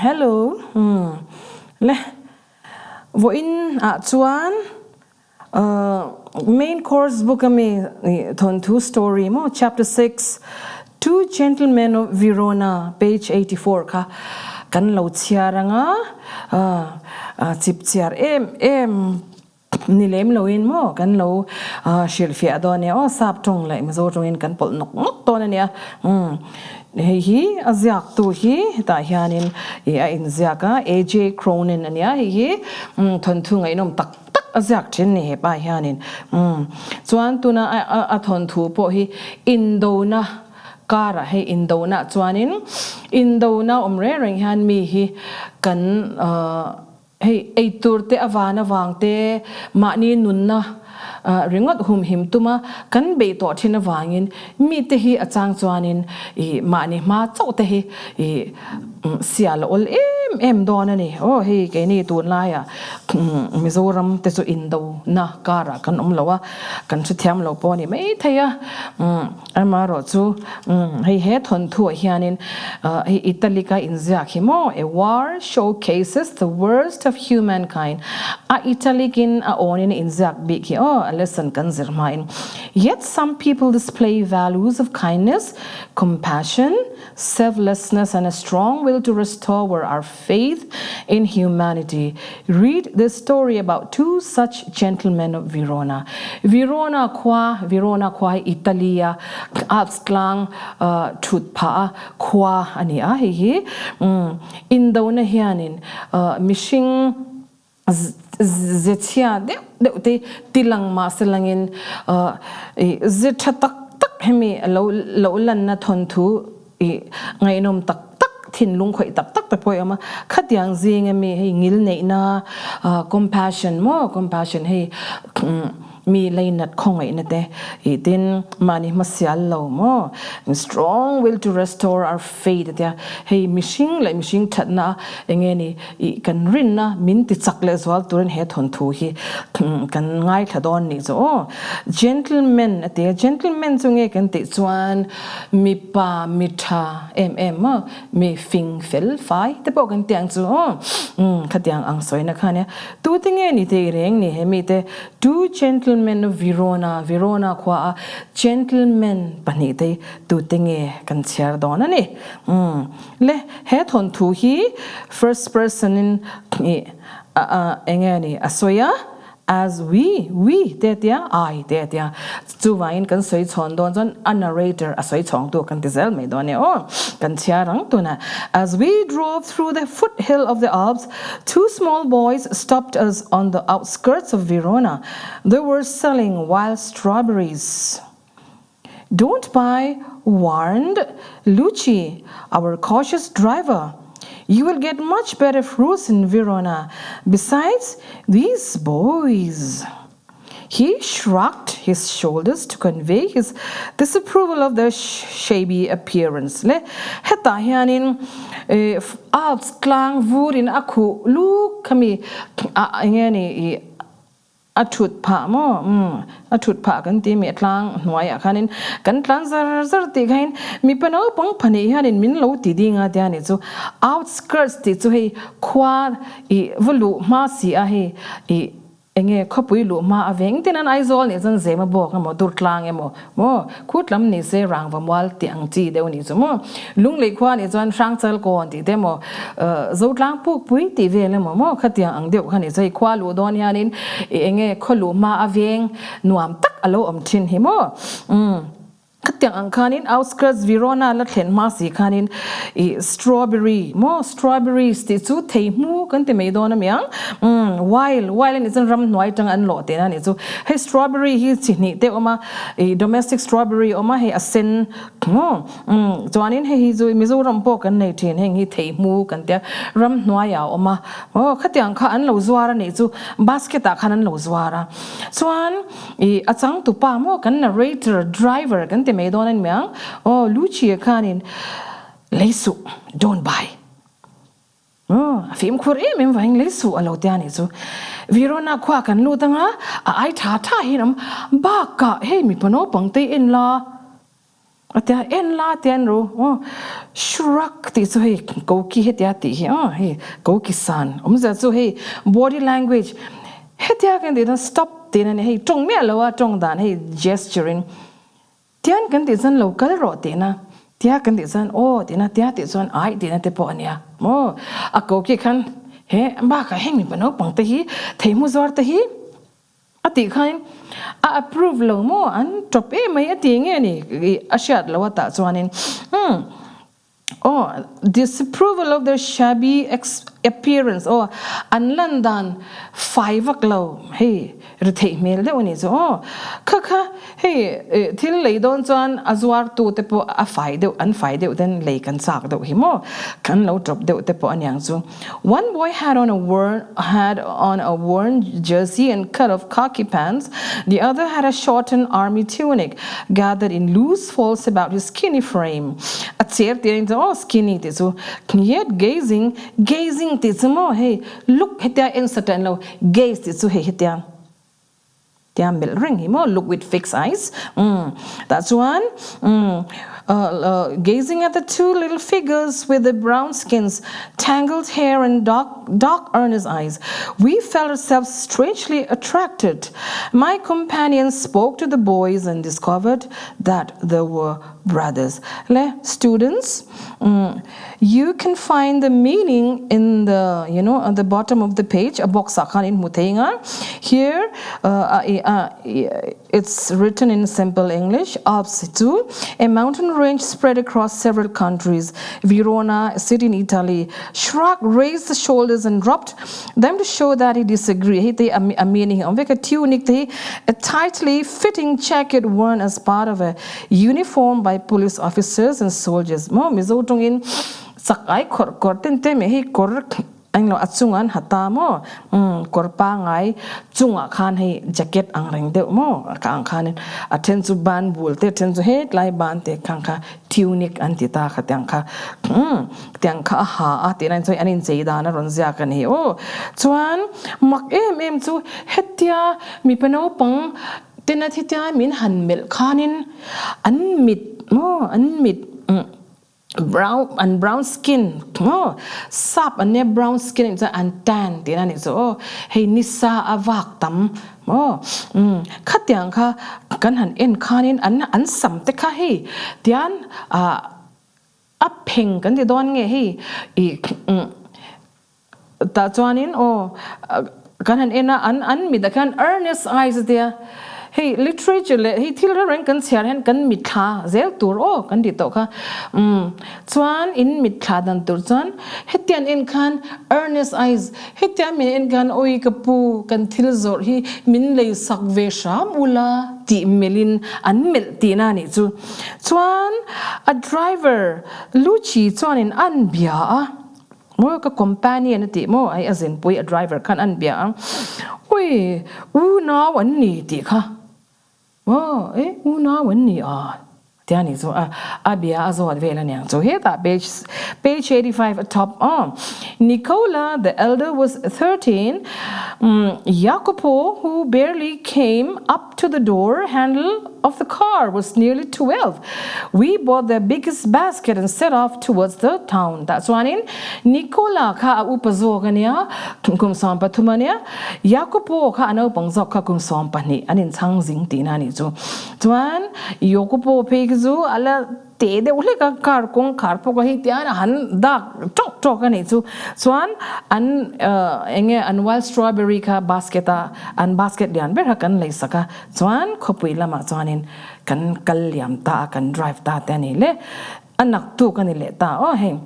hello le vo in chuan main course book ami thon thu story mo chapter 6 Two Gentlemen of Verona page 84 kha kan lo chiaranga chip chiar em nilem loin mo kan lo shilfia done o sap tong lai mazo tongin kan pol nok ton ania hi azyak tu hi ta hianin in zyaka AJ Cronin ania hi thon thu ngai nom tak azyak thin ni he pa hianin chuan tuna a thon thu po hi indona kara he indona chuanin indona omre reng han mi hi kan hey eiturte awana wangte mani nunna ringot hum him tuma kan be to thina wangin mi te hi achang chuanin mani ma chote hi sial ol em don ani he ke ni tun la ya mizoram te chu indo na kara kan omlowa kan chu thiam lo po ni mai thaya amaro chu he thon thu hianin he italika inzia khimo a war showcases the worst of humankind a italikin a onin inzak bi ki a lesson kan zirmain yet some people display values of kindness compassion selflessness and a strong will to restore our faith in humanity. Read the story about two such gentlemen of Verona. Verona qua Italia Alpsklang Tutpa qua ania hi indona hianin mishing zetia de tilang ma selangin zetha tak hemi lo lan na thon thu ngai nom tak thin lung khoi tak te poi ama khatyang jing mi he ngil nei na compassion he mi leinat khongai na te itin mani masial lo mo strong will to restore our faith ya he mishing thatna engeni kan rin na min ti chakle zwal turin he thon thu hi kan ngai thadon ni zo gentlemen chunge kan ti chuan mi pa mitha mi fing fel fai te po kan tiang chu khatyang ang soina khane tu tinge ni te reng ni he mi te two gentlemen of Verona kwa gentlemen pani te tu tinge kan chiar don ani le he thon thu hi first person in engeni asoya as we tetia I tetia chuwain kan soi chon don jon a narrator a soi chong tu kan tizel me don kan chiarang tuna as we drove through the foothill of the Alps two small boys stopped us on the outskirts of Verona. They were selling wild strawberries. Don't buy, warned Luci, our cautious driver. You will get much better fruits in Verona. Besides, these boys. He shrugged his shoulders to convey his disapproval of their shabby appearance. Le heta hianin Alps klang vurin aku lu kami ngeni atut pa kan ti me tlang hnuai a khanin kan tlan zar ti khain mi pano pang phani hanin min lo ti dinga te ani chu outskirts ti chu hei khwa vulu ma si a he enge khopui lu ma aveng tinan aizol ni jan zema bok mo dur tlang emo mo khutlam ni se rangwa mwal tiang chi deu ni chu mo lunglei khwa ni jan sang chal kon ti demo zo tlang puk pui ti ve le mo khatiang ang deu khani chai khwa lu don hianin enge kholu ma aveng nuam tak alo om thin hi mo khatyang ang khanin outskirts Verona la thlen ma si khanin strawberries ti chu theimu kan te mei don amiang while ni chan ram noi tang an lo te na ni chu he strawberry hi chini te oma domestic strawberry oma he asen chuanin he hi zu mizoram po kan nei thin heng hi theimu kan te ram noi ya oma khatyang kha an lo zwara ni chu basket a khan an lo zwara chuan achang tu pa mo kan narrator driver kan te mei don an miang Lucia khanin leisu don't buy phim khur em vaing leisu alo tiani chu Verona khwa kan lu tanga ai tha hinam ba ka he mi pano pangte in la atia en la tian ro shrug ti so he go ki he tia ti he go ki san za so he body language he tia kan de stop ti na he tong me lo wa tong dan he gesturing tian kan ti san local ro ti na tia kan ti san ti na tia ti son ai ti na te po ania a go ki kan he ba ka heng ni pa no pang te hi thei mu zor te hi ati khain a approve lo mo an top mai ati nge ni a shat lo ta chuanin disapproval of their shabby appearance an landan 5 o'clock hey rethei mel de oni so kha hey thil lei don chuan azwar tu te po a fai de then lei kan sak do hi mo kan lo drop de te po anyang chu one boy had on a worn jersey and cut off khaki pants. The other had a shortened army tunic gathered in loose folds about his skinny frame. A chair skinny te so yet gazing te mo hey look hetia in certain lo gaze te so hey hetia mel ring him look with fixed eyes. That's one. Gazing at the two little figures with the brown skins, tangled hair, and dark earnest eyes, we felt ourselves strangely attracted. My companion spoke to the boys and discovered that they were brothers. Students, you can find the meaning in the at the bottom of the page. A box in mutenga. Here, it's written in simple English. Alps too, a mountain range spread across several countries. Verona, a city in Italy. Shrug raised the shoulders and dropped them to show that he disagreed. A meaning of a tunic, a tightly fitting jacket worn as part of a uniform by police officers and soldiers. Mo mizotong in sakai kor tente me hi kor ang lo atsungan hata mo korpa ngai chunga khan hei jacket ang reng de mo ka ang khan aten chu ban bul te ten chu het lai ban te khang kha tunic antita kha tyang kha ha a te nan choi anin chei da na ron zia kan hi chuan mak em chu hetia mi pano pang tena thitia min han mel khanin an mit brown skin sap ane brown skin it's an tan tina ni so hey nisa avak tam khatyang kha kan han en khanin an sam te kha he tian a pheng kan ti don nge he ta chuanin kan han ena an mi da kan earnest eyes there. Hey, literature hey thil ran kan siar hen kan mitha zel tur kan di to kha chuan in mitha dan tur chuan hetian in khan earnest eyes hetian min in kan oi kapu kan thil zor hi min lei sak ve sham ula ti melin an mel ti na ni chu chuan a driver luchi chuan in an bia mo ka companion ti mo ai azin pui a driver kan an bia oi na wan ni ti kha una wan ni tiani so abia azo advela nyang so here that page 85 at top Nicola the elder was 13. Jacopo, who barely came up to the door handle of the car, was nearly 12. We bought the biggest basket and set off towards the town. That's one in Nicola ka upazo kanya kum sampa tumania Jacopo ka ano pangzok ka kum sampa ni anin changzing tinani so tuan Jacopo pegzu ala te de ule ka kar kong kar po ka hi tian han dak tok ani chu chuan an enge an wild strawberry ka basketa an basket dian ber kan lei saka chuan khopui lama chuanin kan kalyam ta kan drive ta tani le anak tu kan le ta hey.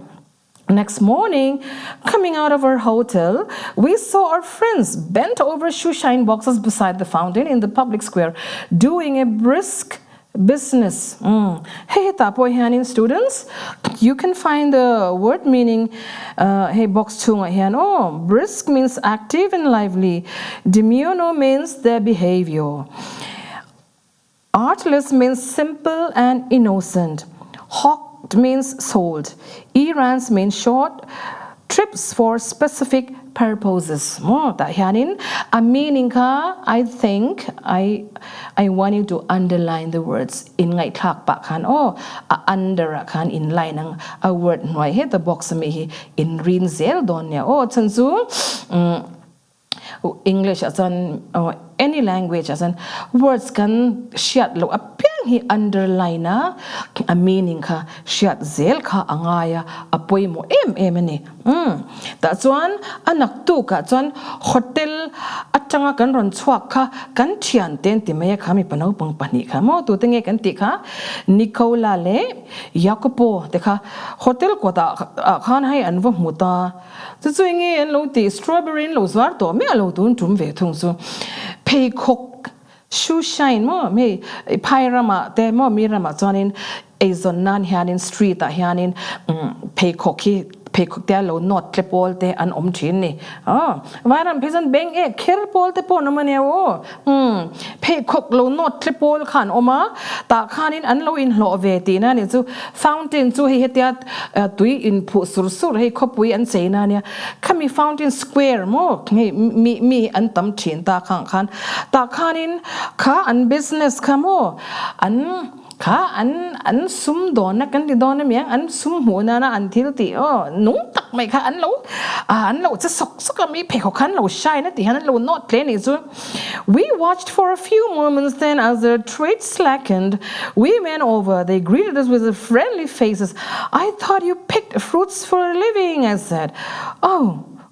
Next morning, coming out of our hotel, we saw our friends bent over shoeshine boxes beside the fountain in the public square, doing a brisk business. Hey, tapoy hanin students, you can find the word meaning. Hey, box chunga hian. Brisk means active and lively. Demiono means their behavior. Artless means simple and innocent. Hawk means sold. Errands means short trips for specific purposes. Mo ta hianin a meaning ka, I think I want you to underline the words in ngai thak pa khan under khan in line ang a word noi he the box me hi in rin zel don ya chan chu English as an or any language as an words can shiat lo apeng hi underline a meaning ka shiat zel ka angaya apoi mo ni that's one anak tu ka chuan hotel atanga kan ron chhuak kha kan thian ten ti me kha mi panau pang pani kha mo tu tenge kan ti kha Nicola le Jacopo te kha hotel ko ta khan hai an wa muta chu nge an lo ti strawberry lo zwar to me lo tun tum ve thung su pei khok shu shine mo me pairama te mo mirama chuanin azon nan hianin street a hianin pei khok te lo not te pol te an om thin ni varam phesan beng e kher pol te pon mane pei khok lo not te pol khan oma ta khanin an lo in hlo ve ti na ni chu fountain chu hi hetia tui in phu sur hei khopui an cheina nia khami fountain square mo mi an tam thin ta khan ta khanin kha an business khamo an kha an sum don na kan ti don na miang an sum hu na an thil ti nung tak mai kha an lo cha sok mi phe kho khan lo shine na ti han lo not plain is we watched for a few moments, then as the trade slackened we went over. They greeted us with friendly faces. I thought you picked fruits for a living, I said. Oh,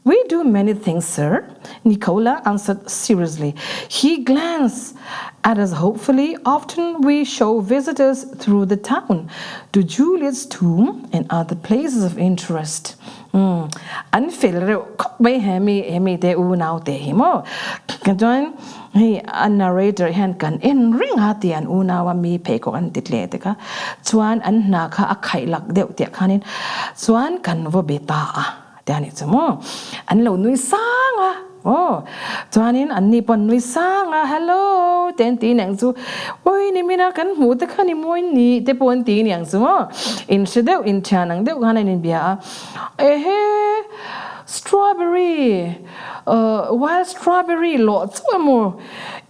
we do many things, sir, Nicola answered seriously. He glanced at us hopefully. Often we show visitors through the town to Juliet's tomb and other places of interest. An feel by hemi te u now te himo. Can join a narrator hand can in ring hati an unawa mi peko an title te ka. Chuan an naka a kailak deuh te kanin. Chuan kan vo beta. Tiani mo an lo nui sanga chuanin an ni pon nui sanga hello ten ti nang chu oi ni mina kan mu te khani moi ni te pon ti niang chu mo in sedeu in chanang deu hanan in bia strawberry wild strawberry lo chu mo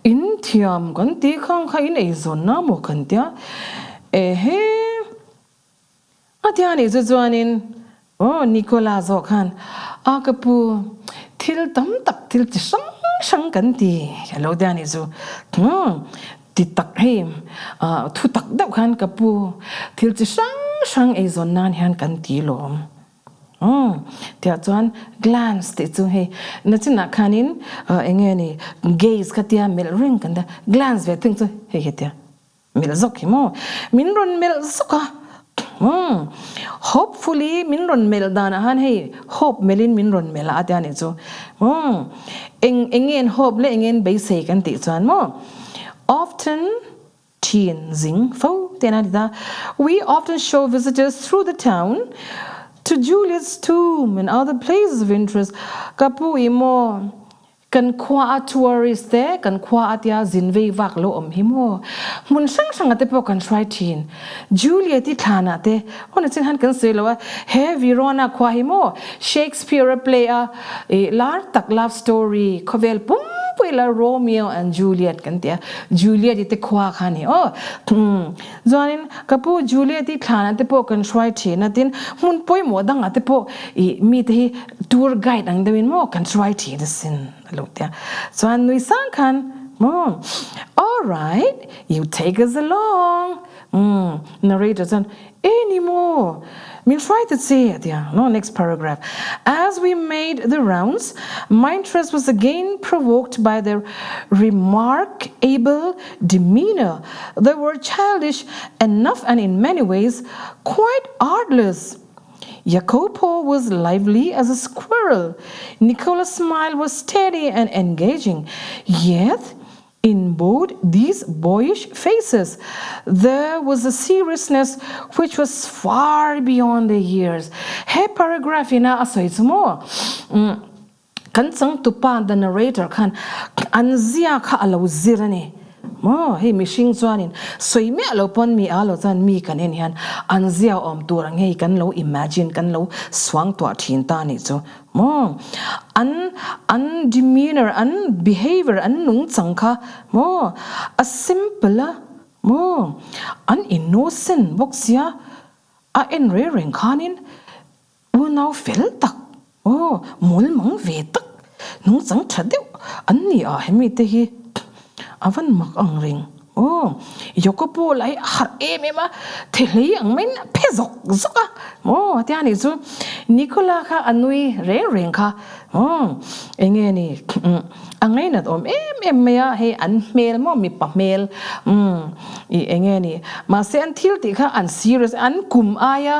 in thiam kan ti khang khain ei zon na mo kan tia atiani chu chuanin Nicola zo khan akapu thil tam tak thil chi sang kan ti hello dani zo ti tak hem thu tak deuh khan kapu thil chi sang e zon nan hian kan ti lom tia chuan glance te chu he na china khanin enge ni gaze ka tia mel ring kan da glance ve thing chu he tia mel zok hi mo min ron mel zoka hopefully min ron mel dana han hei hope melin min ron mela atiani chu engen hope le engen base kan ti chuan mo often tien zing fo tenada we often show visitors through the town to Juliet's tomb and other places of interest kapu imo kan khwa tourist te kan khwa atia zinvei wak lo om himo mun sang ate po kan try thin Juliet ti thana te ona chin han kan selo he Verona khwa himo Shakespeare play a lar tak love story khovel pum puila Romeo and Juliet kan tia Juliet ti khwa khani join kapu Juliet ti thana te po kan try thin atin mun poi mo dang ate po mi te tour guide ang dewin mo kan try thin sin so an nui sang khan all right you take us along narrator son anymore mean try to say it next paragraph as we made the rounds my interest was again provoked by their remarkable demeanor. They were childish enough and in many ways quite artless. Jacopo was lively as a squirrel. Nicola's smile was steady and engaging. Yet, in both these boyish faces, there was a seriousness which was far beyond their years. Hey, paragraph ina asoy mo. Kan sang tupa the narrator kan anzia ka alo zirani. mo hei mishing chuanin soi me lo pon mi a lo chan mi kan en hian an ziaw om tur ang hei kan lo imagine kan lo swang to thin ta ni chu mo an demeanor an behavior an nung changkha mo a simple mo an innocent boxia a en re reng khanin u nau fel tak mul mang ve tak nung chang thadeu an ni a hemi te hi avan mak ang ring yokopo lai har emema thelei ang men phezok zoka tiani chu Nicola kha anui reng kha enge ni angai na om meya he an mel mo mi pa mel I enge ni ma se an thil ti kha an serious an kum aya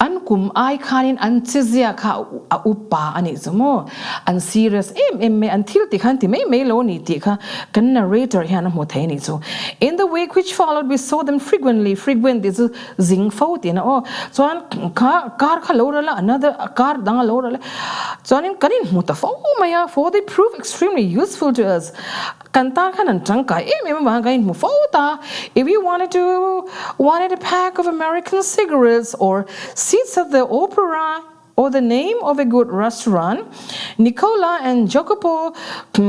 an kum ai khanin an chizia kha a upa ani zumo an serious me an thil ti khan ti me lo ni ti kha kan narrator hian mo thai ni chu in the week which followed we saw them frequent is zing fo ti na chuan car kha lo la another car dang lo la chuan kanin mu ta fo maya for they prove extremely useful to us kanta khan an tangka ma gain mu fo ta if you wanted a pack of American cigarettes or seats at the opera or the name of a good restaurant, Nicola and Jacopo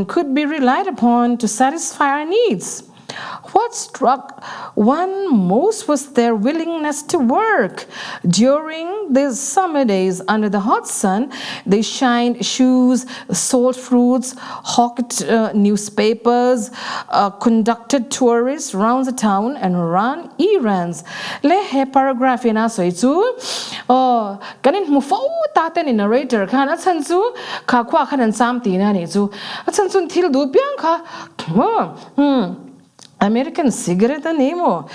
could be relied upon to satisfy our needs. What struck one most was their willingness to work. During these summer days under the hot sun, they shined shoes, sold fruits, hawked newspapers, conducted tours around the town, and ran errands. Le paragraph in aso itu, kanin mufau taten in narrator kan atsan su kakwa kanan samti na ni su atsan sun til du piang ka American cigarette nemo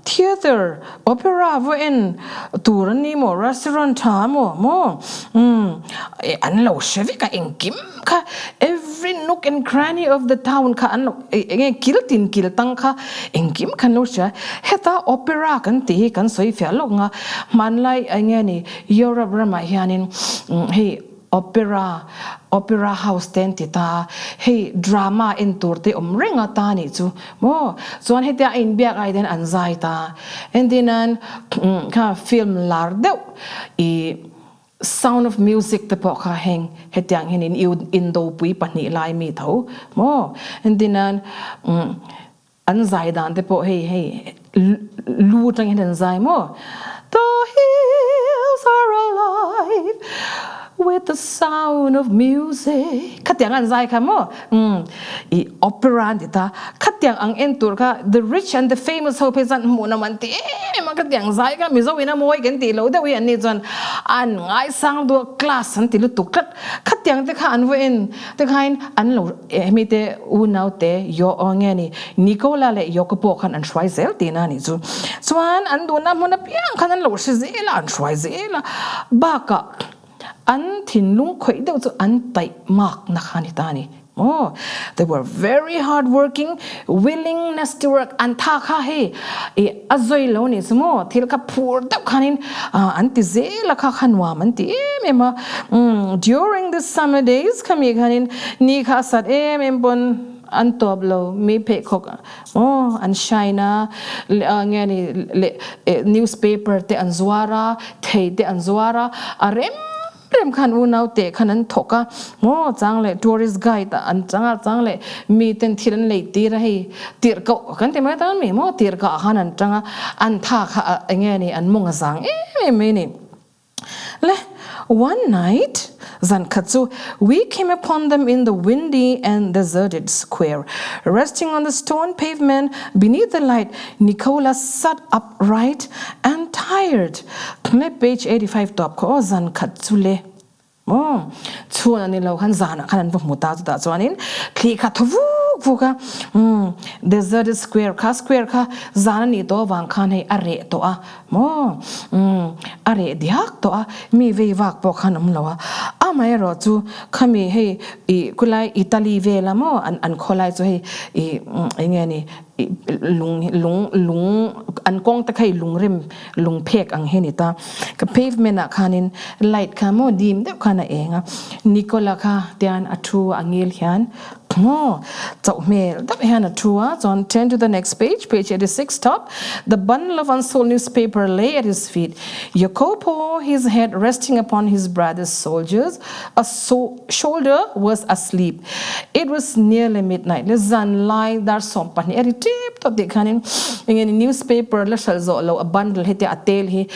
theater opera vo en tour nemo restaurant mo an lo shevika in kim ka every nook and cranny of the town ka an kiltang ka in kim kan lo sha heta opera kan ti kan soi fialo nga manlai angani Europe rama hianin hey opera house ten tita hey drama in turte renga ta ni chu mo chuan hetia in biak ai den anzai ta and then ka film lar deuh I Sound of Music te po kha heng hetiang hin in do pui pani lai mi tho mo and then anzai dan te po hey lu tang hin anzai mo the hills are alive with the sound of music katiang an zai kamo I opera dita katiang ang entur ka the rich and the famous ho pesan mo naman ti ma katiang zai ka mizo wina mo gen ti lo da wi an ni jon an ngai sang do class an ti lu tuk katiang te kha an wen te khain an lo mi te u nau te yo ongeni Nicola le Yokopo khan an shwai zel ti na ni chu chuan an do na mo na piang khan an lo shi zela an shwai zela baka an thin lung khoi deuh chu an tai mak na khani tani they were very hardworking, willingness to work an tha kha he azoi lo ni smo thil ka phur deuh khanin an ti zela kha khanwa man ti ema during the summer days kami khanin ni kha sat bon an toblo mi pe khok an shaina ngani newspaper te an zwara thei te an zwara arem rem khan u nau te khanan thoka mo changle tourist guide an changle mi ten thiran le ti ra hi tir ko kan te ma ta mi mo tir ka hanan changa an tha kha nge ni an mong sang me ni le one night Zankatsu, we came upon them in the windy and deserted square. Resting on the stone pavement beneath the light, Nicola sat upright and tired. Page 85 top ko Zankatsu le. Chuan ni lo khan zana khan bu muta ta chuanin thli kha thovu vuka deserted square kha zana ni to wang khan hei are to a mo are diak to a mi ve wak po khanam lawa amai ro chu khami hei I kulai Italy vela mo an kholai chu hei nge ni lung an kong ta khai lung phek ang henita ka pavement a khanin light kha mo dim de khana enga Nicola kha tian athu angil hian Oh, so mail. That we had a tour. So on 10 to the next page, page 86, top. The bundle of unsold newspaper lay at his feet. Jacopo, his head resting upon his brother's shoulder, was asleep. It was nearly midnight. The sun light that sompani at the tip to the canin in a newspaper. Let's a bundle hit a tail he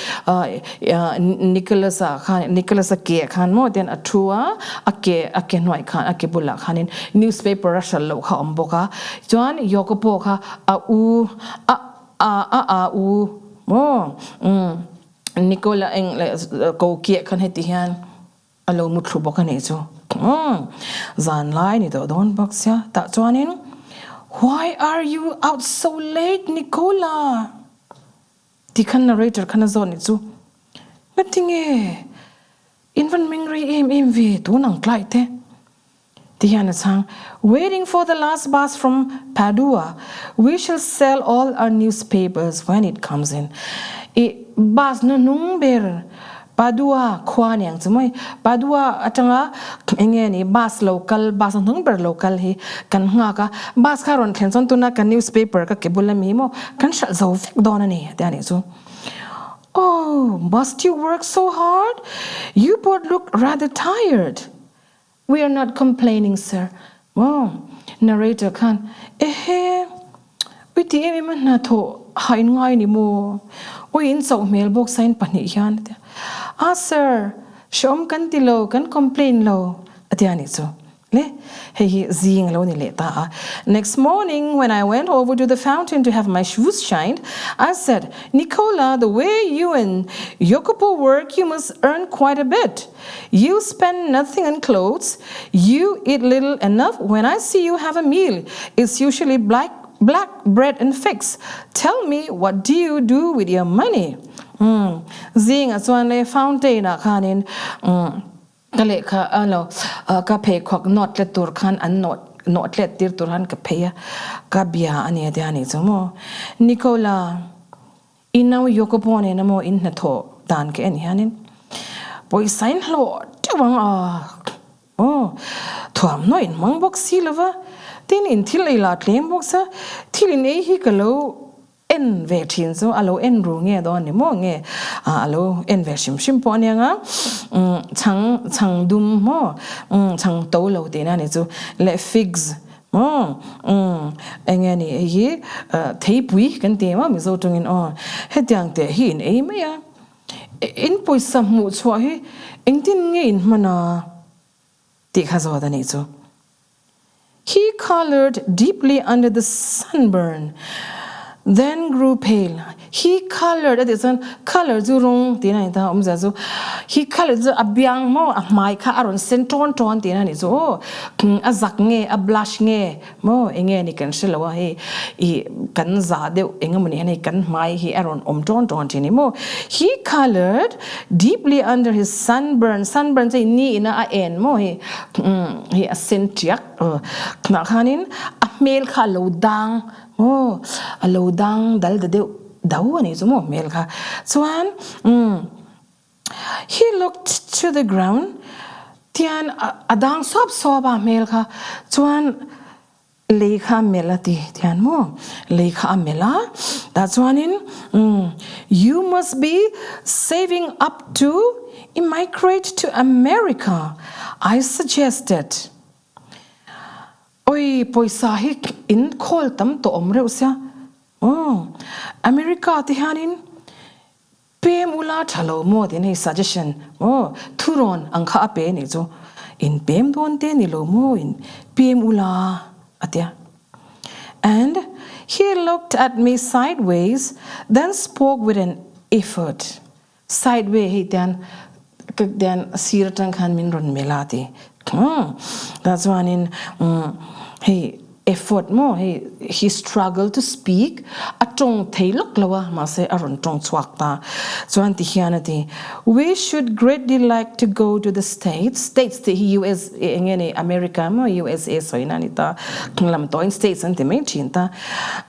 Nicholas a cake and more than a tour a cake a kenwai can a kebula canin newspaper Russia lo ka omboka John Jacopo ka Nicola eng go cake kan hetihan alo mutlu boka nezo zan line it don't box ya that one in why are you out so late Nicola the narrator kana zone itu nothing invan mingri mv tu nang klaite Diana sang, waiting for the last bus from Padua. We shall sell all our newspapers when it comes in. Bus no nung ber Padua kwan yang semua Padua atanga engeni bus local bus nung ber local he kan ngaka bus karon kenson tuna kan newspaper ka kebulam himo kan shal zo fik dona ni Diana so. Oh, must you work so hard? You both look rather tired. We are not complaining, sir. Oh, narrator kan. We di man na to hain ngai ni mo. We in so mailbox sign pani yan. Ah, sir. Shom kan tilo kan complain lo. Atiani so. Le hey zing lo ni leta. Next morning when I went over to the fountain to have my shoes shined, I said, Nicola, the way you and Jacopo work, you must earn quite a bit. You spend nothing on clothes. You eat little enough. When I see you have a meal, it's usually black bread and figs. Tell me, what do you do with your money? Zing as one le fountain kanin kale ka ano ka pay kwak not let tur khan an not let tir tur han ka pay ka bia ani ade ani zomo Nicola inaw Jacopo ne namo in na tho dan ke ani hanin boy sign lo tawang thuam no in mang box silova tin in thil ila claim box thil in hi kalo en vertin so alo en ru nge do ni mo nge alo en versim sim po nya nga chang dum mo chang to lo de na ni so le figs mo engani hi thepui kan te ma mi zo tungin hetyang te hi in e me ya in poisa mu chwa hi engtin nge in mana ti khazo da ni so he colored deeply under the sunburn, then grew pale. He colored, that is an color zurung tina ita umzazu. He colored a biang mo a maika aron senton ton tina ni so a zak nge a blush nge mo enge ni kan shelawa he I kan za de engamuni ne kan mai he aron ton tini mo. He colored deeply under his sunburn say ni ina a en mo he a sentiak na kanin a mel khalo dang oh a lo dang dal de daw ani zumo mel kha chuan he looked to the ground tian adang soba mel kha chuan lekha melati tian mo lekha mela that's one in you must be saving up to immigrate to America. I suggested oi poisa hi in khol tam to omre usya America ti hanin pem ula thalo mo de nei suggestion thuron angkha ape ni zo in pem don te ni lo mo in pem ula atia and he looked at me sideways then spoke with an effort sideways he then siratan khan min ron melati that's one in he effort mo he struggled to speak atong thailok lawa ma se aron tong chwakta chuan ti hianati we should greatly like to go to the states the US ngeni America mo USA soina nita lam toin states ante me chinta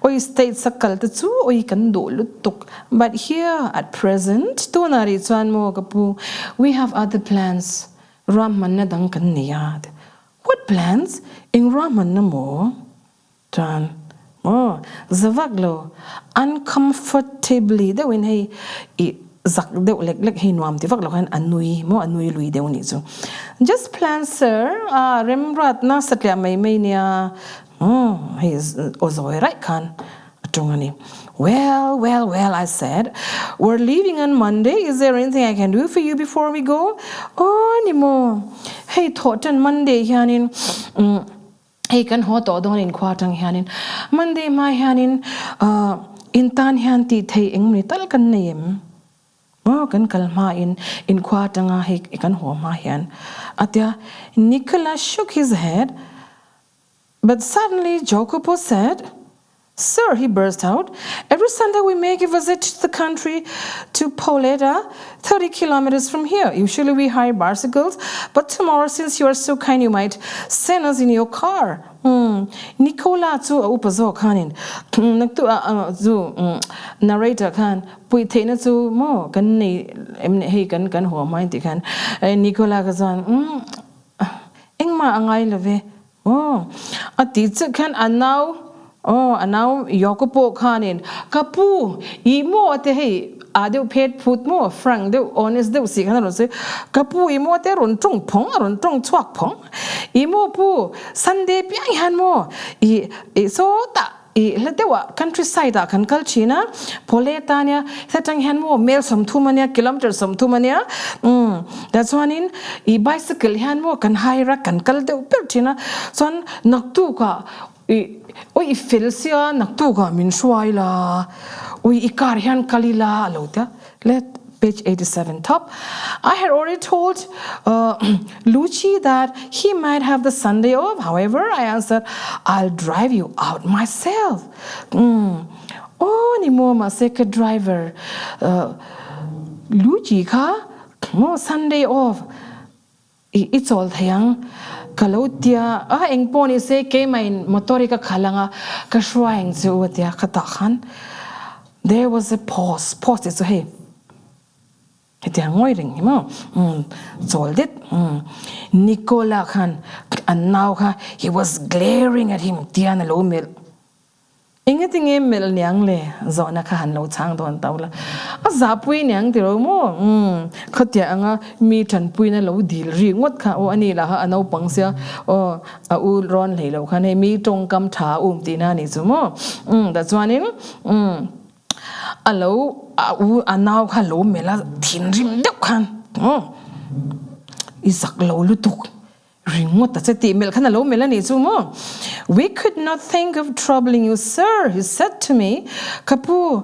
oi states sakal ta chu oi kan do lutuk but here at present tonari chuan mo kapu we have other plans ram manna dang kan niyad. What plans? in Raman na mo tan zavaglo uncomfortably da win hey zak de lek hey nuam ti vak lo kan anui lui de uni so just plan sir remrat na satya mai nia he is ozoi right kan atungani well I said, we're leaving on Monday. Is there anything I can do for you before we go? Oh ni mo hey thought on Monday hianin hey kan ho to don in kwatang hianin Monday mai hianin intan hian ti thei eng ni tal kan nem kan kalma in kwatanga he kan ho ma hian atya Nicholas shook his head, but suddenly Jacopo said, Sir, he burst out, every Sunday we make a visit to the country to Poleta, 30 kilometers from here. Usually we hire bicycles, but tomorrow, since you are so kind, you might send us in your car. Nicola zu upazo kanin. Naktu zu narrator kan. Pui tena zu mo kan ni hey kan ho mind kan. Nicola kazan. Engma angai leve. Ati zu kan anau. Now Jacopo kanin kapu imo ate hey ade pet put mo frank de honest de si kana se kapu imo te ron tong chuak phong imo pu Sunday piang han mo so ta letewa countryside da kan kalchina poletania setang han mo mel som thumania kilometer som thumania that's one in bicycle han mo kan haira kan kal de perchina son naktu ka oi filsia naktu ga min shuai la oi ikar hian kalila lota let page 87 top. I had already told Luci that he might have the Sunday off. However, I answered, I'll drive you out myself. Ni mo maseka driver Luci ka mo Sunday off. It's all thayang Kalotia eng poni se ke main motorika khalanga ka shwaing zu tia khatakhan. There was a pause is hey tia ngoiring mo told it Nicola khan, and now he was glaring at him tia na lo mel ingeting e mel nyang le zona kha han lo chang don tawla azapui nyang ti ro mo khatia anga mi than pui na lo dil ri ngot kha o ani la ha anau pangsia o a ul ron le lo kha ne mi tong kam tha ti na ni zu mo that's one in alo u anau kha lo mela thin rim deuh khan isak lo lutuk we could not think of troubling you, sir, he said to me. Kapu,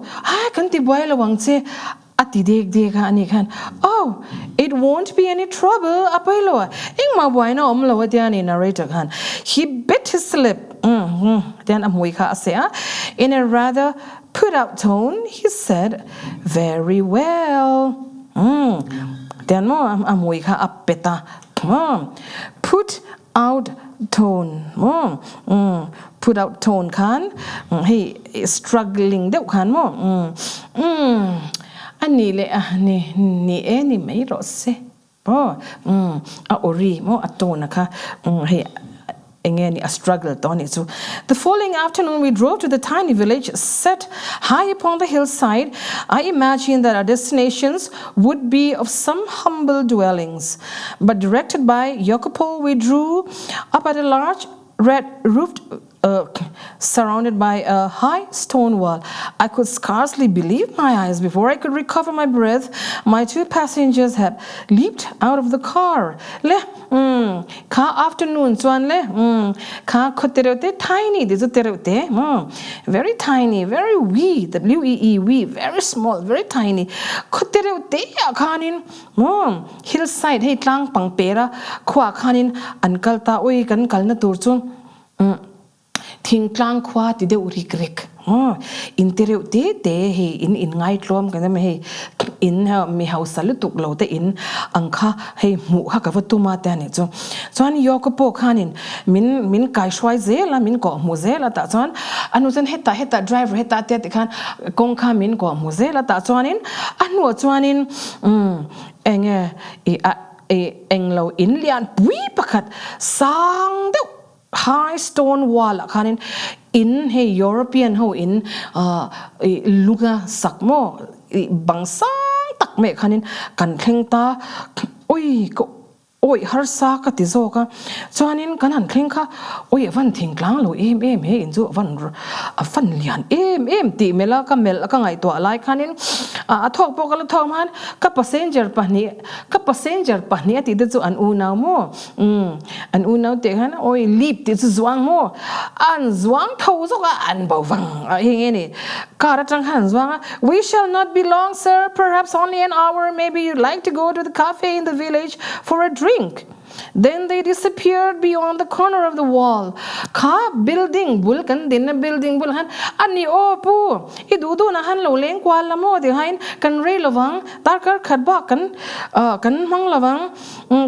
oh, it won't be any trouble. Narrator. He bit his lip. In a rather put out tone, he said, very well. Then put out tone. Put out tone kan. Hey, struggling deuh kan mo. Ani le ni mai ro se. Ori mo atona ka. Hey. A struggle. The following afternoon, we drove to the tiny village set high upon the hillside. I imagined that our destinations would be of some humble dwellings. But directed by Jacopo, we drew up at a large red-roofed surrounded by a high stone wall. I could scarcely believe my eyes. Before I could recover my breath, my two passengers had leaped out of the car. Ka afternoon, ka koterote tiny, very tiny, very wee, wee, wee, very small, very tiny. Koterote kanin, hillside, hey tlang pangpera, kwa kanin, ankalta oi kan kalna turchun. Thing klang kwa ti de uri grek interior te he in ngai tlom kan me he in me house lu tuk lo te in angkha he mu ha ka watuma ta ne chu chuan Jacopo khanin min kai shwai zela min ko mu zela ta chuan anu chen heta driver heta te khan kong kha min ko mu zela ta chuanin anu chuanin enge englo in lian pui pakhat sang de high stone wall khanin in hey European ho in lunga sakmo bangsang tak me khanin kan thleng ta oi ko oi har sa ka ti zo ka chuanin kan han thleng kha oi van thing tlang lo em he in zo van lian em ti mel ka ngai to lai khanin a thok po ka thok man ka passenger pahni ti de chu an u naw mo an u naw te han oi lip ti chu zwang mo an zwang tho zo ka an bo wang he ni ka ra chang han zwang we shall not be long sir, perhaps only an hour, maybe you'd like to go to the cafe in the village for a drink. Then they disappeared beyond the corner of the wall. Ka building bulkan din na building bulhan ani opu idudu na han lo leng kwal lamo de hain kan re lawang tarkar khatba kan mang lawang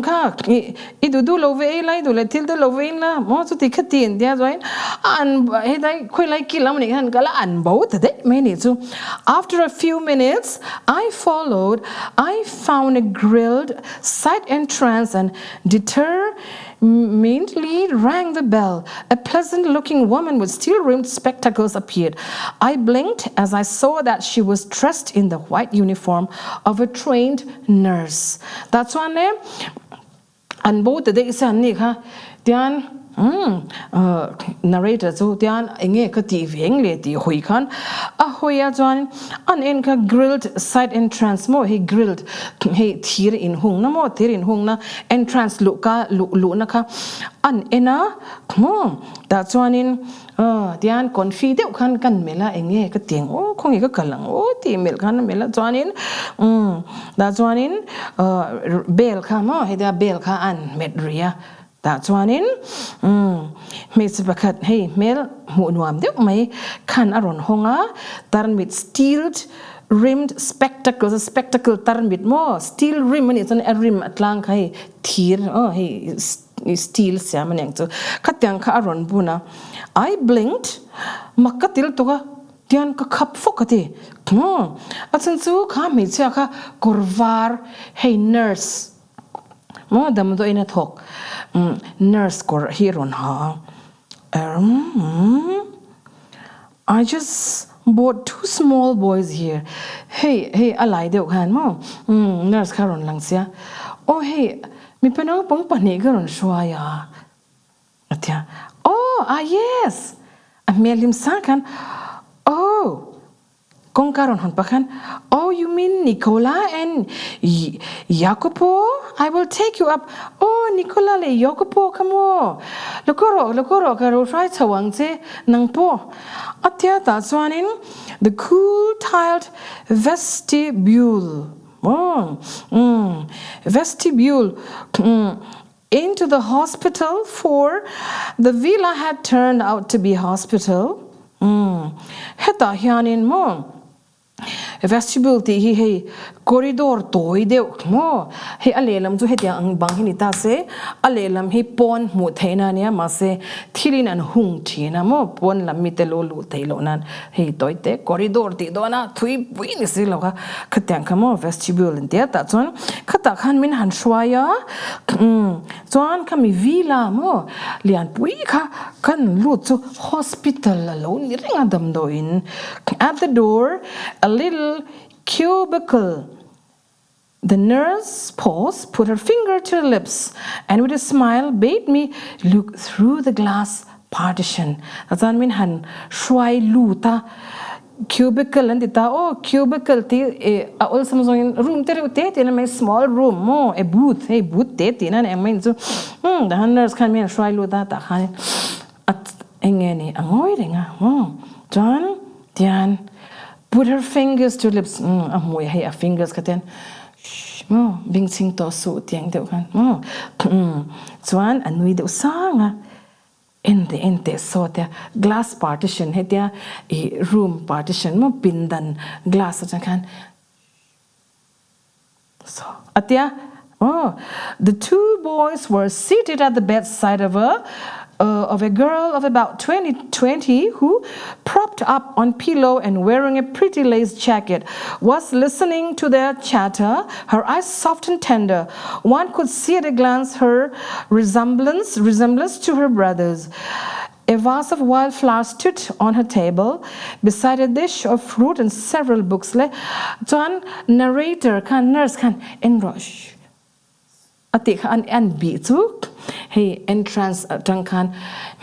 kha idudu lo ve lai du le til de lo ve na mo chu ti khatin dia join an he dai khoi lai kilam ni han kala an bo de me ni chu. After a few minutes I found a grilled side entrance and determinedly rang the bell. A pleasant-looking woman with steel-rimmed spectacles appeared. I blinked as I saw that she was dressed in the white uniform of a trained nurse. That's one name. And both the days and Nika, Dian. Narrator so tian enge ka ti veng le ti hoi khan a hoya chuan an en ka grilled side entrance mo he grilled he thir in hung na mo thir in hung na entrance lu na kha an ena mo ta chuan in tian confi deuh khan kan mela enge ka tiang o khongi ka kalang o ti mel khan mela chuan in da chuan in bel kha mo he da bel kha an met ria that's one in Miss Bakat hey mel mu nuam deuh mai khan aron honga tarn mit steel rimmed spectacles tarn mit mo steel rim ni chon a rim atlang khai thir hey steel siam neng chu khatyang kha aron buna I blinked makatil to ka tian ka khap fokati achan chu kha mi cha kha korvar hey nurse mo dam do ina thok nurse kor hiron ha I just bought 2 small boys here. Hey alai deuh khan mo nurse kharon langsia oh hey mi penang pang pani garon shwaya atia yes a melim sakan oh Kong karon hon pakhan oh you mean Nicola and Jacopo I will take you up oh Nicola le Jacopo kamo lokoro karo try chawang che nangpo atia ta chuanin the cool tiled vestibule into the hospital, for the villa had turned out to be hospital. Heta hianin mo vestibule ti hi corridor toy deuh mo he alelam chu hetiang ang bang hini ta se alelam hi pon mu theina nia ma se thilin an hung thina mo pon lam mi te lo lu theilo nan he toite corridor ti dona thui pui ni se lo ka khatyang khamo vestibule ti ta chon khata khan min han shwaya chon khami villa mo lian pui kha kan lu chu hospital lo ni ringa dam do in at the door a little cubicle. The nurse paused, put her finger to her lips, and with a smile bade me look through the glass partition. That's what I mean, han shwai luta cubicle and cubicle ti also room te in a small room mo a booth te in an mean so the nurse can mean shwai luta ta han at engeni angoy ringa John Dian put her fingers to lips amoy hay a fingers katen bing sing to su tiang deuh kan chuan anui deuh sanga in the so the glass partition hetia room partition mo pindan glass atan kan so atia the two boys were seated at the bedside of a of a girl of about 20 who, propped up on pillow and wearing a pretty lace jacket, was listening to their chatter, her eyes soft and tender. One could see at a glance her resemblance to her brothers. A vase of wildflowers stood on her table, beside a dish of fruit and several books. John narrator kan nurse kan engrosh. Ati kan an bi chu hey entrance tang kan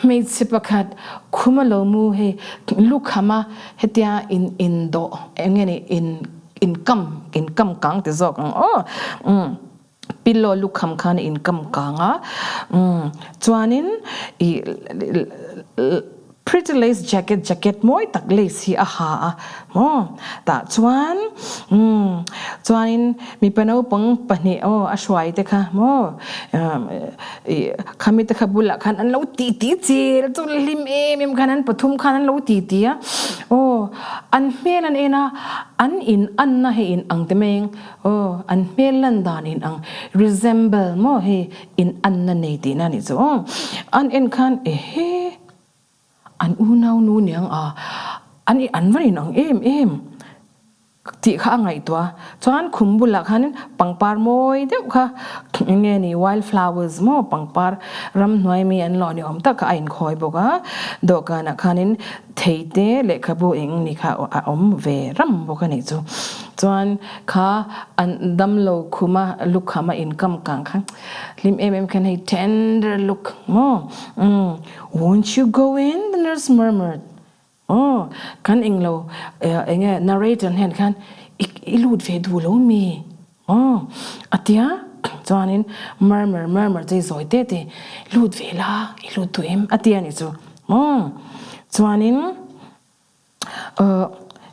made sipakat khumalomu hey lukhama hetia in do engeni in kam kang te zok pillow lukham khan in kam kanga chuanin pretty lace jacket moi tak lace hi aha mo ta chuanin mi pano pang pani ashwai te kha mo khami te kha bula khan an lo ti chil chu lim em khan an pathum khan an lo ti a an hmel an ena an in an na he in ang te meng an hmel lan dan in ang resemble mo he in an na nei ti na ni chu an en khan an unaw nu niang an varin ang em ti kha ngai twa chuan khumbula khan pangpar moi deuh kha nge ni wildflowers mo pangpar ram hnoi mi an lo ni om tak a in khoi boka dokana khanin theite lekhabu eng ni kha om ve ram boka ni chu chuan kha an damlo khuma lukhama income kang khan lim em khan hey tender look mo won't you go in, the nurse murmured. Kan inglo enge narrator hen kan ilud ve du lo mi atia chuanin murmur chei zoi te lud ve la ilud tu em atia ni chu chuanin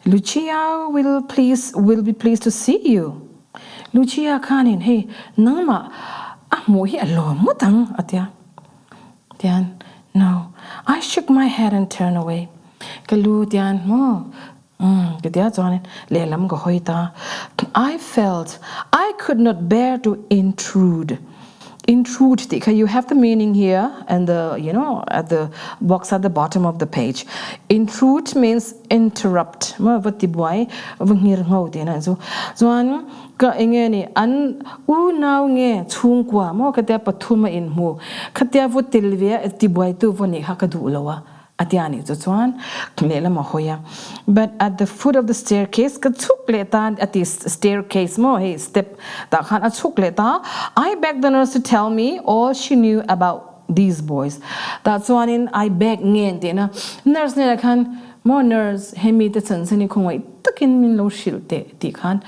Lucia will be pleased to see you. Lucia kanin hey nangma mo hi alo mo tang atia tian. No, I shook my head and turned away. Kalu tian mo. Ketia chuanin lelam ko hoita. I felt I could not bear to intrude. Intrude, you have the meaning here and at the box at the bottom of the page. Intrude means interrupt. Vati boy vangir ngau te na so chuan ka enge ni an u naw nge chungkwa mo katia pathuma in mu khatia vutil ve ti boy tu voni hakadu lawa atiani chu chuan lela ma hoya. But at the foot of the staircase ka chuk leta at the staircase mo hey step ta khan a chuk leta I begged the nurse to tell me all she knew about these boys. That's one in I beg ngen te na nurse ne khan mo nurse hemi te chan sani khongoi takin min lo shil te ti khan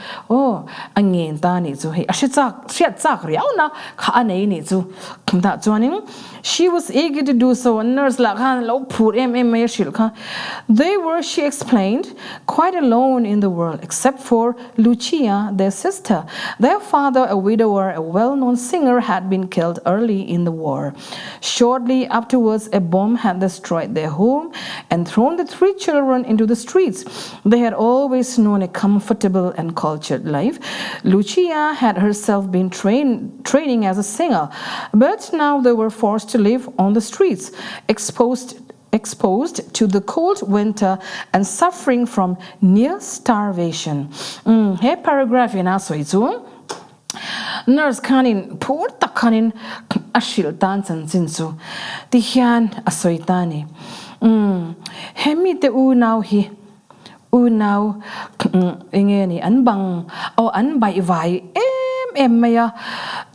angen ta ni chu hey ashachak riau na kha anei ni chu da chuanin she was eager to do so and nurse la khan lo phur em shil kha they were, she explained, quite alone in the world except for Lucia, their sister. Their father, a widower, a well-known singer, had been killed early in the war. Shortly afterwards, a bomb had destroyed their home and thrown the 3 children into the streets. They had always known a comfortable and cultured life. Lucia had herself been training as a singer, but now they were forced to live on the streets, exposed to the cold winter and suffering from near starvation. Hey paragraph in asoizu nurse kanin pur takanin ashil tan sansinsu ti hian asoitani hemi te u now engeni anbang an bai vai em maya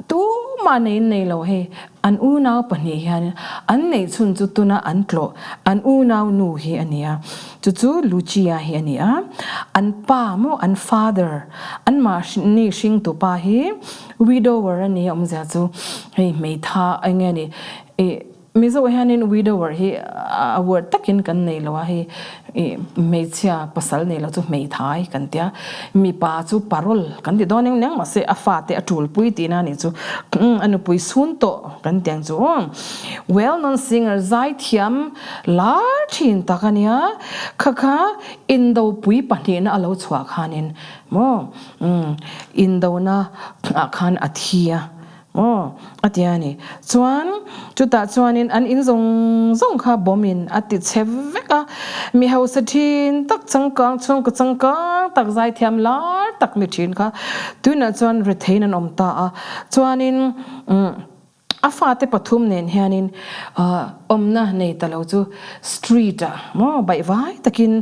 tu manei nei lo he an u now pani hian an nei chun chu tuna an tlo an u now nu hi ania chu Lucia hi ania an pa mo an father an ma ni shing tu pa hi widower ani omza chu hei mei tha angeni mizo hanin widower hi a word takin kan nei lo hi meichia pasal nei lo chu mei thai kan tia mi pa chu parol kan di doning nang ma se afate atul pui ti na ni chu anu pui sun to kan tiang chu well known singer zai thiam larthin takania khakha indo pui pani na alo chwa khanin mo indo na khan athia atiani chuan chuta chuanin an in zong kha bomin ati cheveka mi house thin tak changkang tak zai thiam lar tak mi thin kha tuna chuan retain an omta a chuanin afate pathum nen hianin omna nei talo chu street mo bai vai takin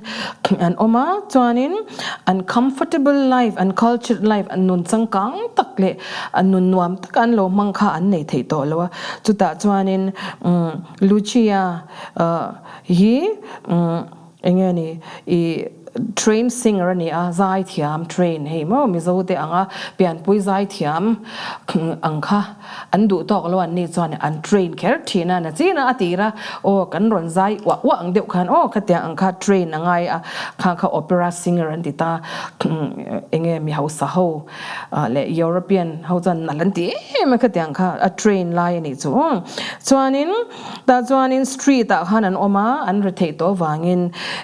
an oma chuanin uncomfortable life and cultured life an nun changkang takle an nun nuam takan lo mangkha an nei thei to lo chuta chuanin Lucia hi engani I train singer ni a zai thiam train hei mo mi zo te anga pian pui zai thiam angkha an du tok lo an ni chuan an train ker thina na china atira kan ron zai wa ang deuh khan khatia angkha train angai a kha opera singer an dita enge mi hausa ho le European ho chan nalan ti ma khatia angkha a train lai ni chu chuanin street a han an oma an rethei to wangin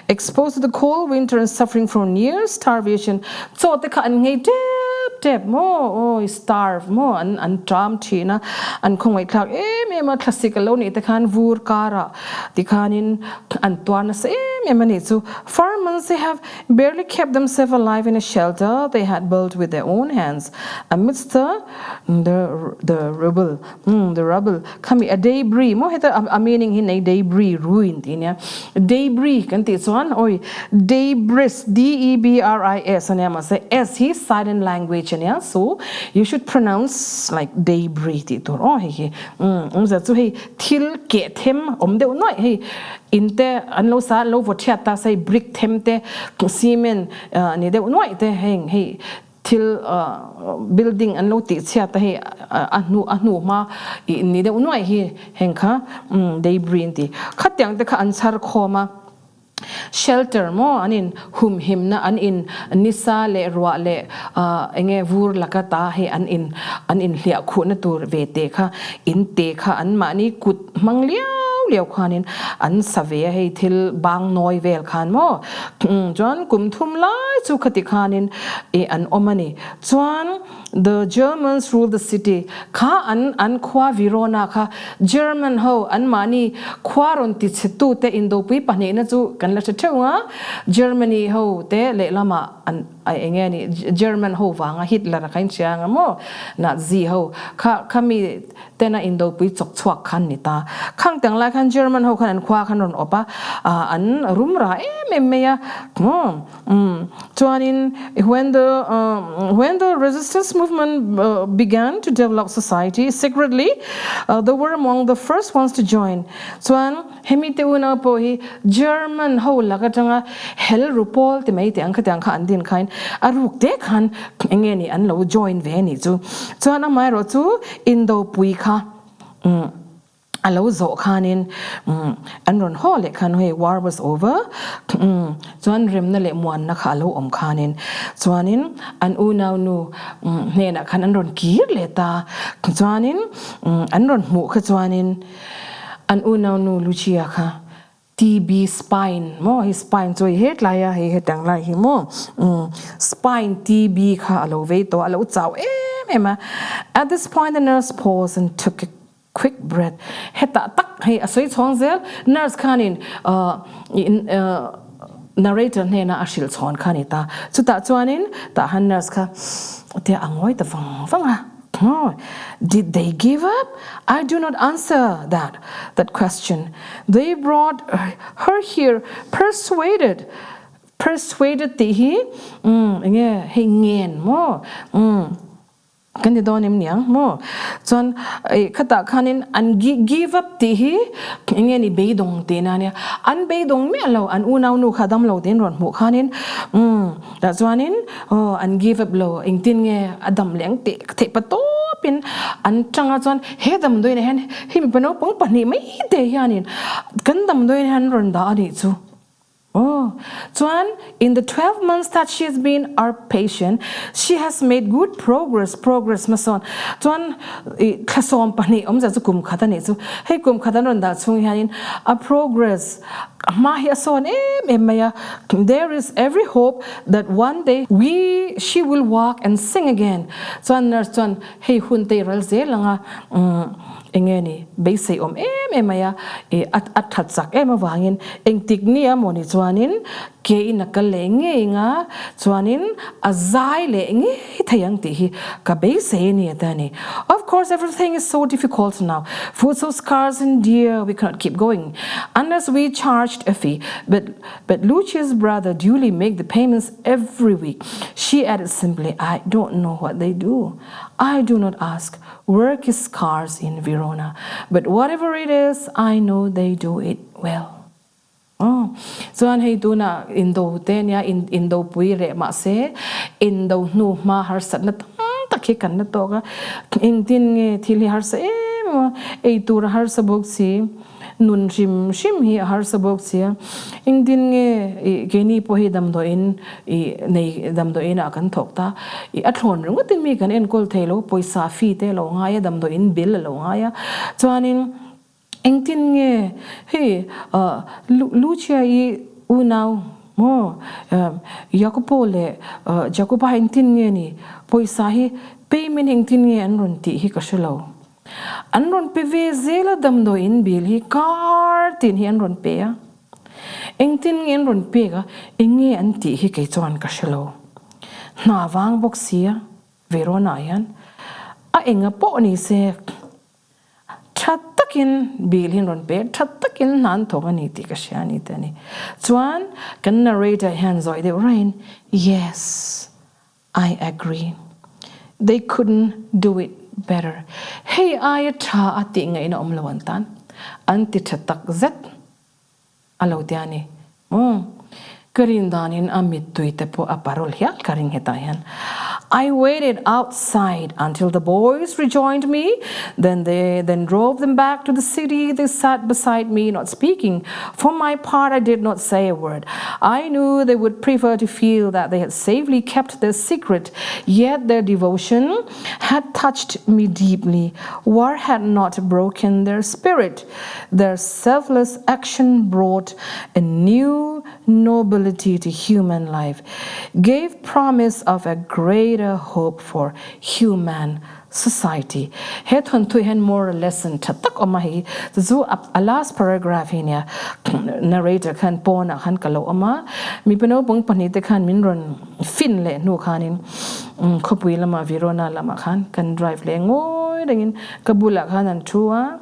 exposed to the cold winter and suffering from near starvation so te kha an ngei tep mo starve mo an tram thina an khongwai thlak ma classical lo ni te khan vur kara ti khanin an tuana se mani chu farmers they have barely kept themselves alive in a shelter they had built with their own hands amidst the rubble kami a debris mo heta a meaning hin a debris ruin tinya debris kan ti chuan debris DEBRIS ania ma say s hi silent language ania so you should pronounce like debris ti tur hi za chu hi thil ke them om deu noi hi inte an lo sa lo vothia ta say brick them te cement ni deu noi te heng hi til building an lo ti chia ta hi anu ma ni deu noi hi heng kha debris ti khatyang te kha ansar khoma shelter mo anin hum himna an in nisa le rwa le enge vur lakata he an in hlia khu na tur ve te kha in te kha an mani kut mangliao khanin an save he thil bang noi vel khan mo chuan kum thum lai chu khati khanin an omani chuan the Germans ruled the city kha an khwa Verona kha German ho an mani khwaron ti chetu te indo pui pani na chu kan la thewa Germany ho te le lama an ai engeni German ho wanga Hitler khain chianga mo Nazi ho kha mi tena indo pui chok chhuak khan ni ta khang tang la khan German ho khan an khwa khan ron opa an rumra meya chuanin when the resistance movement began to develop society secretly they were among the first ones to join chuan hemi te una po hi German ho laga tanga hel rupol te mai te ang khatang kha an din khain aruk te khan engeni an lo join ve ni chu chuan amai ro chu indo pui kha alo zo khanin an ron ho le khan hoi war was over chuan rem na le muan na kha lo om khanin chuanin an u naw nu ne na khan an ron kir le ta chuanin an ron mu kha chuanin an u naw nu Lucia kha TB spine mo his spine choi het la ya he hetang lai hi mo spine TB kha alo ve to alo chaw ema at this point the nurse paused and took a quick breath heta tak he asoi chongzel nurse khanin narrator ne na ashil chon khanita chuta chuanin ta han nurse kha te angoi ta fang did they give up? I do not answer that question. They brought her here persuaded ti hi he ngen mo kan di donim niang mo chon khata khanin an give up ti hi nge ni beidong te na ne an beidong me lo an unaw nu khadam lo den ron mu khanin da chuanin an give up lo ingtin nge adam leng te the pato pin an changa chon he dam doi ne hen hi mi pano pong pani mai te hianin kan dam doi han ron da ani chu Chuan, in the 12 months that she has been our patient, she has made good progress mason. Chuan, klasom pani omza zu kum khatani chu. Hei kum khatanon da chung hianin a progress. Mahia son maya. There is every hope that one day she will walk and sing again. Chuan nurse chuan hei hun te ral ze langa engeni beisei maya at thatsak awangin engtiknia moni chuanin ke inakale nga chuanin azai le nge thayang ti hi ka beisei ni atani. Of course, everything is so difficult now. Food so scarce and dear, we cannot keep going unless we charged a fee. But Lucia's brother duly make the payments every week. She added simply, I don't know what they do. I do not ask. Work is scarce in Verona, but whatever it is, I know they do it well. So an hey do na indo tenya indo puire ma se indo nu ma har sat na takhi kan na to ga ingtin nge thili har sa ei tur har sa bok si nun shim hi har sa bok si ingtin nge geni po hi dam do in nei dam do in akan thok ta athon rung tin mi kan en kol thelo poisa fi te lo nga ya dam do in bill lo nga ya chuanin engtin nge hey Lucia unau mo Jacopo le Jacopo engtin nge ni poisa hi payment engtin nge anron ti hi kaselo anron pe ve zela damdo in bill hi card tin hi anron pe ya engtin nge anron pe ga inge anti hi ke chuan kaselo na wang boxia Verona yan a enga po ni se Takin bilhin ron pe takin nan thonga ni ti ka shani tani chuan kan narrator hands oi de rain. Yes, I agree. They couldn't do it better. Hey I tha ati nga ina omlawantan anti thatak zet alo tiani karindanin amit tuite po aparol hial karing hetayan. I waited outside until the boys rejoined me. Then drove them back to the city. They sat beside me, not speaking. For my part, I did not say a word. I knew they would prefer to feel that they had safely kept their secret. Yet their devotion had touched me deeply. War had not broken their spirit. Their selfless action brought a new nobility to human life, gave promise of a greater hope for human society. Heton to hen more lesson tatak omahi zu a last paragraph hinia narrator kan pona han kalo oma mi peno pong panite kan minron fin le nu khanin khopui lama Verona lama khan kan drive le ngoi dengin kabula khanan thua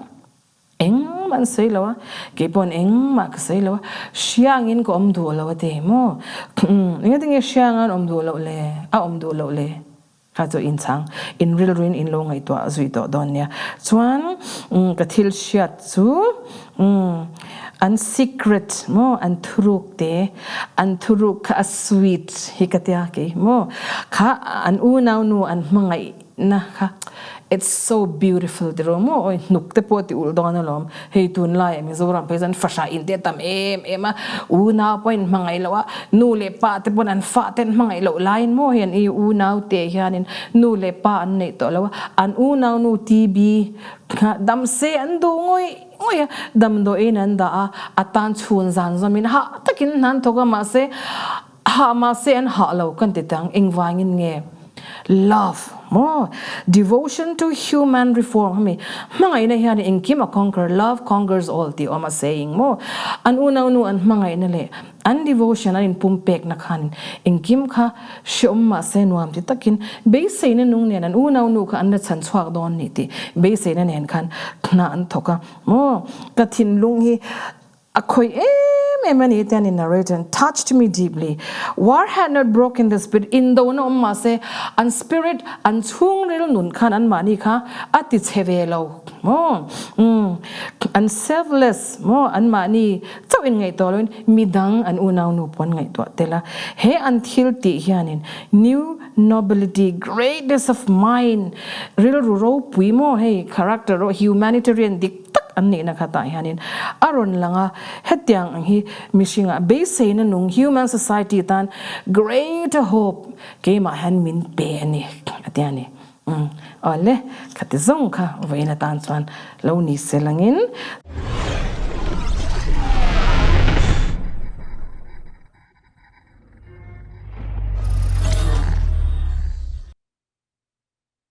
eng man sei lawa ke pon eng mak sei lawa siangin ko om du lawa te mo ngading siangan om du lo le om du lo le ka to in chang in real rin in lo ngai to azui to don nya chuan ka thil shiat chu an secret mo an thuruk te an thuruk ka sweet hikatia ke mo kha an unau nu an mangai na kha. It's so beautiful. The romo oi nukte poti uldona lom hey tun lai mi zoram pesan fasha inte tam ema una point mangai lawa nu le pa te pon an fa ten mangai lo line mo hian I una te hianin nu le pa an nei to lawa an una nu tb dam se an do ngoi dam do in an da atan chun zan zamin ha takin nan to ga ma se an ha lo kan te tang engwangin nge love more devotion to human reform me mangai na hian engkim a conquer love conquers all the oma saying mo an una nu an mangai na le an devotion an pumpek na khan engkim kha shomma se nuam ti takin be se na nung ne an una nu kha an na chan chhuak don ni ti be se na nen khan na an thoka mo kathin lung hi akhoi emani then in narrator touched me deeply. War had not broken the spirit in the no ma se an spirit an chung ril nun khan an mani kha ati chevelo mo an selfless mo an mani chau in ngai tolin midang an unau nu pon ngai to tela he until ti hianin new nobility greatness of mind ril ro pui mo hey character ro humanitarian dik tak anni na khata hianin aron langa hetiang hi mishinga base na nung human society tan greater hope ke ma han min pe ani atiani ole khatizong kha veina tan chuan lo ni selangin